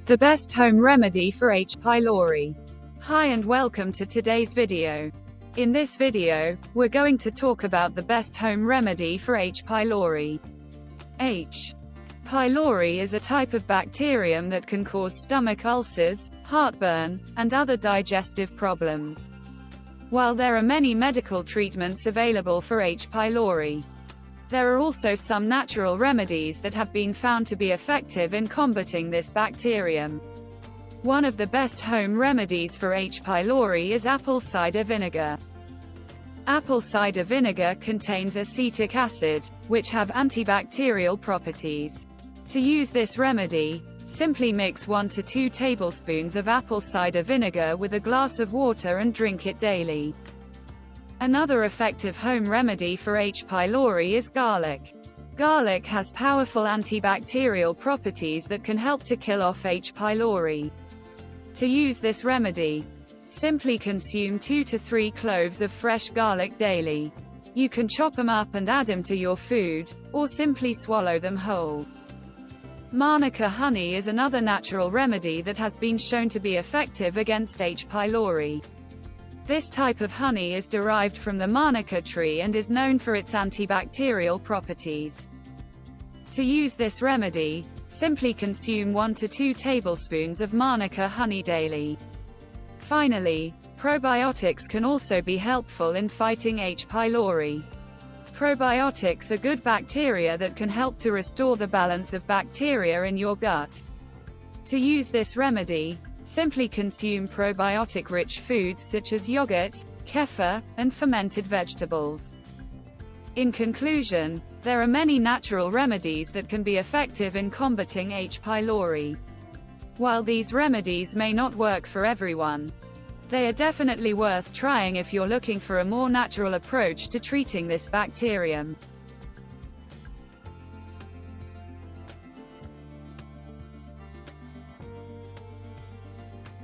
The best home remedy for H. pylori. Hi and welcome to today's video. In this video, we're going to talk about the best home remedy for H. pylori. H. pylori is a type of bacterium that can cause stomach ulcers, heartburn, and other digestive problems. While there are many medical treatments available for H. pylori, there are also some natural remedies that have been found to be effective in combating this bacterium. One of the best home remedies for H. pylori is apple cider vinegar. Apple cider vinegar contains acetic acid, which have antibacterial properties. To use this remedy, simply mix 1 to 2 tablespoons of apple cider vinegar with a glass of water and drink it daily. Another effective home remedy for H. pylori is garlic. Garlic has powerful antibacterial properties that can help to kill off H. pylori. To use this remedy, simply consume 2 to 3 cloves of fresh garlic daily. You can chop them up and add them to your food, or simply swallow them whole. Manuka honey is another natural remedy that has been shown to be effective against H. pylori. This type of honey is derived from the Manuka tree and is known for its antibacterial properties. To use this remedy, simply consume 1 to 2 tablespoons of Manuka honey daily. Finally, probiotics can also be helpful in fighting H. pylori. Probiotics are good bacteria that can help to restore the balance of bacteria in your gut. To use this remedy, simply consume probiotic-rich foods such as yogurt, kefir, and fermented vegetables. In conclusion, there are many natural remedies that can be effective in combating H. pylori. While these remedies may not work for everyone, they are definitely worth trying if you're looking for a more natural approach to treating this bacterium.